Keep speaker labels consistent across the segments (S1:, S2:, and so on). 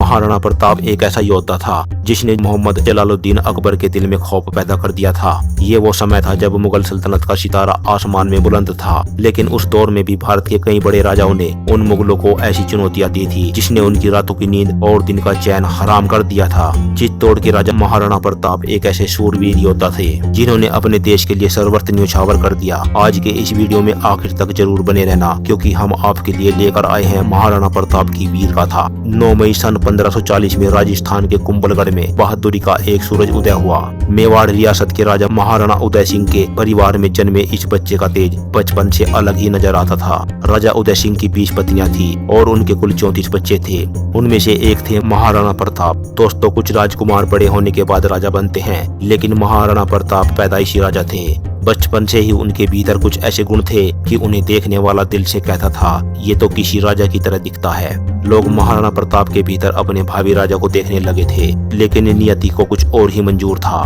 S1: महाराणा प्रताप एक ऐसा योद्धा था जिसने मोहम्मद जलालुद्दीन अकबर के दिल में खौफ पैदा कर दिया था। ये वो समय था जब मुगल सल्तनत का सितारा आसमान में बुलंद था, लेकिन उस दौर में भी भारत के कई बड़े राजाओं ने उन मुगलों को ऐसी चुनौतियां दी थी जिसने उनकी रातों की नींद और दिन का चैन हराम कर दिया था। चित्तौड़ के राजा महाराणा प्रताप एक ऐसे शूरवीर योद्धा थे जिन्होंने अपने देश के लिए सर्वस्व न्यौछावर कर दिया। आज के इस वीडियो में आखिर तक जरूर बने रहना, क्योंकि हम आपके लिए लेकर आए हैं महाराणा प्रताप की वीर गाथा। 9 मई सन 1540 में राजस्थान के कुंभलगढ़ में बहादुरी का एक सूरज उदय हुआ। मेवाड़ रियासत के राजा महाराणा उदय सिंह के परिवार में जन्मे इस बच्चे का तेज बचपन से अलग ही नजर आता था। राजा उदय सिंह की 20 पत्नियां थी और उनके कुल 34 बच्चे थे। उनमें से एक थे महाराणा प्रताप। दोस्तों, कुछ राजकुमार बड़े होने के बाद राजा बनते हैं, लेकिन महाराणा प्रताप पैदाइशी राजा थे। बचपन से ही उनके भीतर कुछ ऐसे गुण थे कि उन्हें देखने वाला दिल से कहता था, ये तो किसी राजा की तरह दिखता है। लोग महाराणा प्रताप के भीतर अपने भावी राजा को देखने लगे थे, लेकिन नियति को कुछ और ही मंजूर था।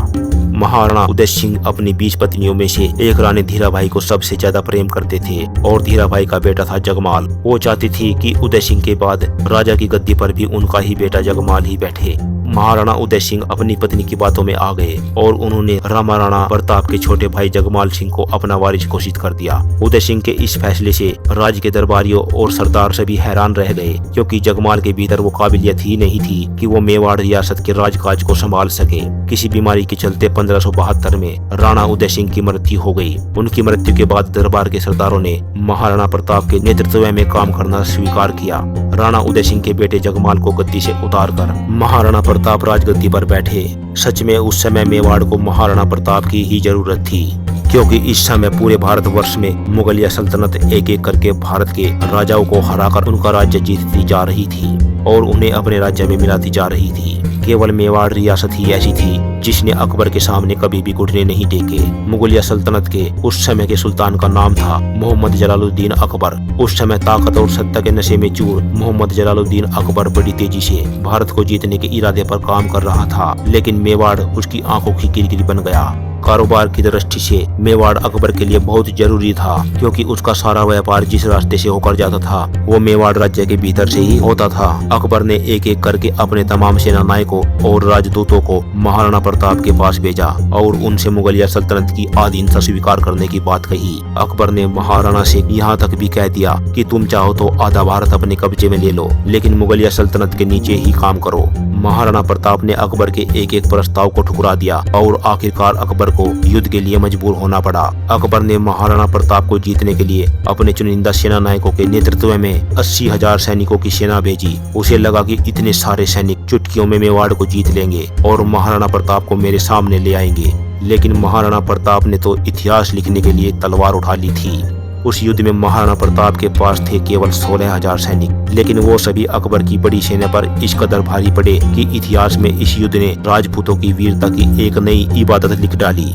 S1: महाराणा उदय सिंह अपनी 20 पत्नियों में से एक रानी धीराबाई को सबसे ज्यादा प्रेम करते थे और धीराबाई का बेटा था जगमाल। वो चाहती थी कि उदय सिंह के बाद राजा की गद्दी पर भी उनका ही बेटा जगमाल ही बैठे। महाराणा उदय सिंह अपनी पत्नी की बातों में आ गए और उन्होंने महाराणा प्रताप के छोटे भाई जगमाल सिंह को अपना वारिस घोषित कर दिया। उदय सिंह के इस फैसले से राज्य के दरबारियों और सरदार सभी हैरान रह गए, क्योंकि जगमाल के भीतर वो काबिलियत ही नहीं थी कि वो मेवाड़ रियासत के राजकाज को संभाल सके। किसी बीमारी के चलते 1572 में राणा उदय सिंह की मृत्यु हो गई। उनकी मृत्यु के बाद दरबार के सरदारों ने महाराणा प्रताप के नेतृत्व में काम करना स्वीकार किया। राणा उदय सिंह के बेटे जगमाल को गद्दी से उतारकर महाराणा प्रताप राजगद्दी पर बैठे। सच में उस समय मेवाड़ को महाराणा प्रताप की ही जरूरत थी, क्योंकि इस समय पूरे भारतवर्ष में मुगलिया सल्तनत एक एक करके भारत के राजाओं को हराकर उनका राज्य जीतती जा रही थी और उन्हें अपने राज्य में मिलाती जा रही थी। केवल मेवाड़ रियासत ही ऐसी थी जिसने अकबर के सामने कभी भी घुटने नहीं टेके। मुगलिया सल्तनत के उस समय के सुल्तान का नाम था मोहम्मद जलालुद्दीन अकबर। उस समय ताकत और सत्ता के नशे में चूर मोहम्मद जलालुद्दीन अकबर बड़ी तेजी से भारत को जीतने के इरादे पर काम कर रहा था, लेकिन मेवाड़ उसकी आंखों की किरकिरी बन गया। कारोबार की दृष्टि से मेवाड़ अकबर के लिए बहुत जरूरी था, क्योंकि उसका सारा व्यापार जिस रास्ते से होकर जाता था वो मेवाड़ राज्य के भीतर से ही होता था। अकबर ने एक एक करके अपने तमाम सेना नायकों और राजदूतों को महाराणा प्रताप के पास भेजा और उनसे मुगलिया सल्तनत की अधीनता स्वीकार करने की बात कही। अकबर ने महाराणा से यहाँ तक भी कह दिया कि तुम चाहो तो आधा भारत अपने कब्जे में ले लो, लेकिन मुगलिया सल्तनत के नीचे ही काम करो। महाराणा प्रताप ने अकबर के एक एक प्रस्ताव को ठुकरा दिया और आखिरकार अकबर को युद्ध के लिए मजबूर होना पड़ा। अकबर ने महाराणा प्रताप को जीतने के लिए अपने चुनिंदा सेना नायकों के नेतृत्व में 80,000 सैनिकों की सेना भेजी। उसे लगा कि इतने सारे सैनिक चुटकियों में मेवाड़ को जीत लेंगे और महाराणा प्रताप को मेरे सामने ले आएंगे, लेकिन महाराणा प्रताप ने तो इतिहास लिखने के लिए तलवार उठा ली थी। उस युद्ध में महाराणा प्रताप के पास थे केवल 16,000 सैनिक, लेकिन वो सभी अकबर की बड़ी सेना पर इस कदर भारी पड़े कि इतिहास में इस युद्ध ने राजपूतों की वीरता की एक नई इबादत लिख डाली।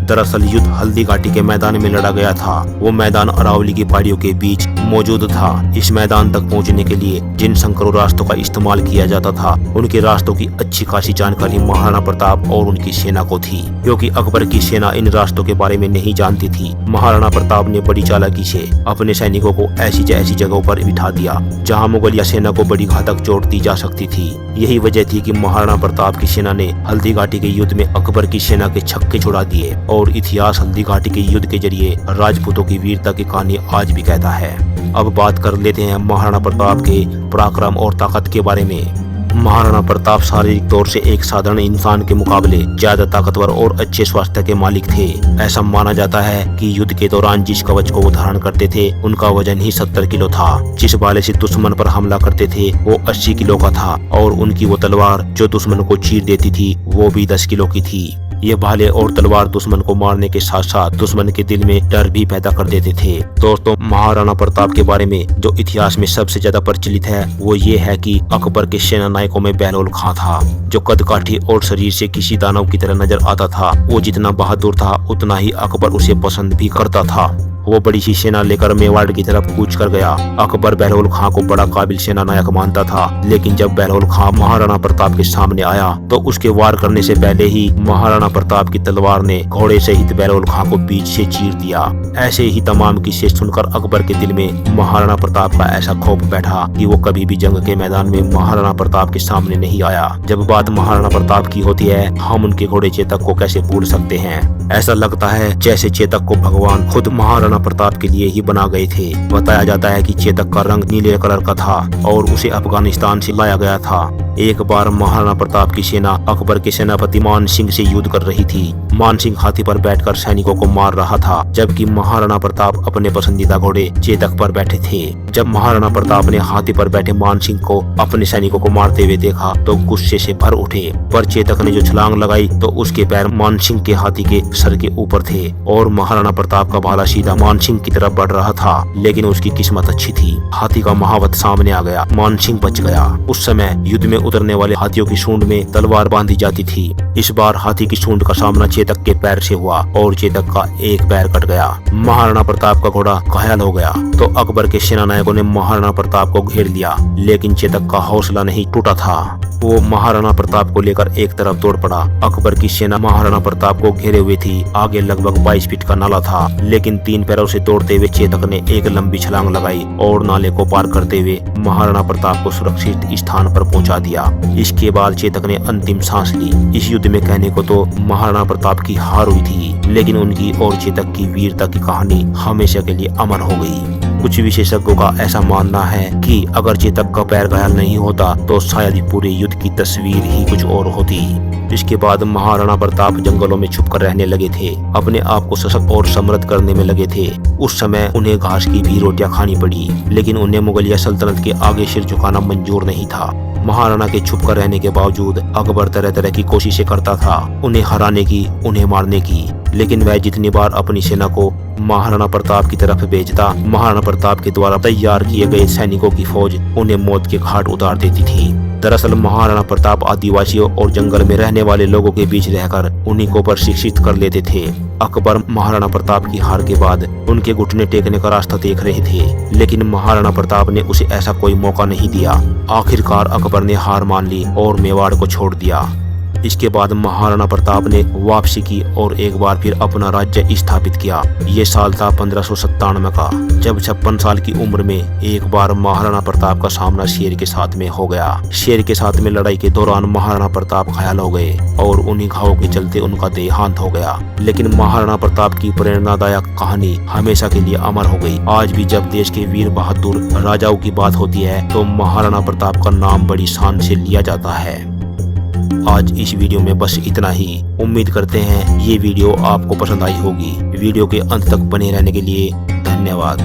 S1: दरअसल युद्ध हल्दी घाटी के मैदान में लड़ा गया था। वो मैदान अरावली की पहाड़ियों के बीच मौजूद था। इस मैदान तक पहुंचने के लिए जिन संकरों रास्तों का इस्तेमाल किया जाता था, उनके रास्तों की अच्छी खासी जानकारी महाराणा प्रताप और उनकी सेना को थी, क्योंकि अकबर की सेना इन रास्तों के बारे में नहीं जानती थी। महाराणा प्रताप ने बड़ी चालाकी से अपने सैनिकों को ऐसी जगहों पर बिठा दिया जहाँ मुगलिया सेना को बड़ी घातक चोट दी जा सकती थी। यही वजह थी कि महाराणा प्रताप की सेना ने हल्दी घाटी के युद्ध में अकबर की सेना के छक्के छुड़ा दिए और इतिहास हल्दी घाटी के युद्ध के जरिए राजपूतों की वीरता की कहानी आज भी कहता है। अब बात कर लेते हैं महाराणा प्रताप के पराक्रम और ताकत के बारे में। महाराणा प्रताप शारीरिक तौर से एक साधारण इंसान के मुकाबले ज्यादा ताकतवर और अच्छे स्वास्थ्य के मालिक थे। ऐसा माना जाता है कि युद्ध के दौरान जिस कवच को वो धारण करते थे उनका वजन ही 70 किलो था। जिस भाले से दुश्मन पर हमला करते थे वो 80 किलो का था और उनकी वो तलवार जो दुश्मन को चीर देती थी वो भी 10 किलो की थी। ये भाले और तलवार दुश्मन को मारने के साथ साथ दुश्मन के दिल में डर भी पैदा कर देते थे। दोस्तों, महाराणा प्रताप के बारे में जो इतिहास में सबसे ज्यादा प्रचलित है वो ये है कि अकबर के सेना नायकों में बहलोल खां था, जो कद काठी और शरीर से किसी दानव की तरह नजर आता था। वो जितना बहादुर था उतना ही अकबर उसे पसंद भी करता था। वो बड़ी सी सेना लेकर मेवाड़ की तरफ कूच कर गया। अकबर बहलोल खां को बड़ा काबिल सेना नायक मानता था, लेकिन जब बहलोल खां महाराणा प्रताप के सामने आया तो उसके वार करने से पहले ही महाराणा प्रताप की तलवार ने घोड़े सहित बहलोल खां को बीच से चीर दिया। ऐसे ही तमाम किस्से सुनकर अकबर के दिल में महाराणा प्रताप का ऐसा खौफ बैठा कि वो कभी भी जंग के मैदान में महाराणा प्रताप के सामने नहीं आया। जब बात महाराणा प्रताप की होती है, हम उनके घोड़े चेतक को कैसे भूल सकते हैं। ऐसा लगता है जैसे चेतक को भगवान खुद महाराणा प्रताप के लिए ही बना गए थे। बताया जाता है कि चेतक का रंग नीले कलर का था और उसे अफगानिस्तान से लाया गया था। एक बार महाराणा प्रताप की सेना अकबर के सेनापति मान सिंह से युद्ध कर रही थी। मान सिंह हाथी पर बैठकर सैनिकों को मार रहा था, जबकि महाराणा प्रताप अपने पसंदीदा घोड़े चेतक पर बैठे थे। जब महाराणा प्रताप ने हाथी पर बैठे मान सिंह को अपने सैनिकों को मारते हुए देखा तो गुस्से से भर उठे, पर चेतक ने जो छलांग लगाई तो उसके पैर मान सिंह के हाथी के सर के ऊपर थे और महाराणा प्रताप का भाला सीधा मान सिंह की तरफ बढ़ रहा था। लेकिन उसकी किस्मत अच्छी थी, हाथी का महावत सामने आ गया, मान सिंह बच गया। उस समय युद्ध में उतरने वाले हाथियों की सूंड में तलवार बांधी जाती थी। इस बार हाथी की सूंड का सामना चेतक के पैर से हुआ और चेतक का एक पैर कट गया। महाराणा प्रताप का घोड़ा घायल हो गया तो अकबर के सेना नायकों ने महाराणा प्रताप को घेर लिया, लेकिन चेतक का हौसला नहीं टूटा था। वो महाराणा प्रताप को लेकर एक तरफ दौड़ पड़ा। अकबर की सेना महाराणा प्रताप को घेरे हुए थी। आगे लगभग 22 फीट का नाला था, लेकिन 3 पैरों से दौड़ते हुए चेतक ने एक लंबी छलांग लगाई और नाले को पार करते हुए महाराणा प्रताप को सुरक्षित स्थान पर पहुंचा दिया। इसके बाद चेतक ने अंतिम सांस ली। इस युद्ध में कहने को तो महाराणा प्रताप की हार हुई थी, लेकिन उनकी और चेतक की वीरता की कहानी हमेशा के लिए अमर हो गई। कुछ विशेषज्ञों का ऐसा मानना है कि अगर चेतक का पैर घायल नहीं होता तो शायद पूरे युद्ध की तस्वीर ही कुछ और होती। इसके बाद महाराणा प्रताप जंगलों में छुपकर रहने लगे थे, अपने आप को सशक्त और समृद्ध करने में लगे थे। उस समय उन्हें घास की भी रोटियां खानी पड़ी, लेकिन उन्हें मुगलिया सल्तनत के आगे सिर झुकाना मंजूर नहीं था। महाराणा के छुपकर रहने के बावजूद अकबर तरह तरह की कोशिशें करता था, उन्हें हराने की, उन्हें मारने की, लेकिन वह जितनी बार अपनी सेना को महाराणा प्रताप की तरफ भेजता, महाराणा प्रताप के द्वारा तैयार किए गए सैनिकों की फौज उन्हें मौत के घाट उतार देती थी। दरअसल महाराणा प्रताप आदिवासियों और जंगल में रहने वाले लोगों के बीच रहकर उन्हीं को प्रशिक्षित कर लेते थे। अकबर महाराणा प्रताप की हार के बाद उनके घुटने टेकने का रास्ता देख रहे थे, लेकिन महाराणा प्रताप ने उसे ऐसा कोई मौका नहीं दिया। आखिरकार अकबर ने हार मान ली और मेवाड़ को छोड़ दिया। इसके बाद महाराणा प्रताप ने वापसी की और एक बार फिर अपना राज्य स्थापित किया। ये साल था 1597 का, जब 56 साल की उम्र में एक बार महाराणा प्रताप का सामना शेर के साथ में हो गया। शेर के साथ में लड़ाई के दौरान महाराणा प्रताप घायल हो गए और उन्हीं घावों के चलते उनका देहांत हो गया। लेकिन महाराणा प्रताप की प्रेरणादायक कहानी हमेशा के लिए अमर हो गई। आज भी जब देश के वीर बहादुर राजाओं की बात होती है तो महाराणा प्रताप का नाम बड़ी शान से लिया जाता है। आज इस वीडियो में बस इतना ही। उम्मीद करते हैं ये वीडियो आपको पसंद आई होगी। वीडियो के अंत तक बने रहने के लिए धन्यवाद।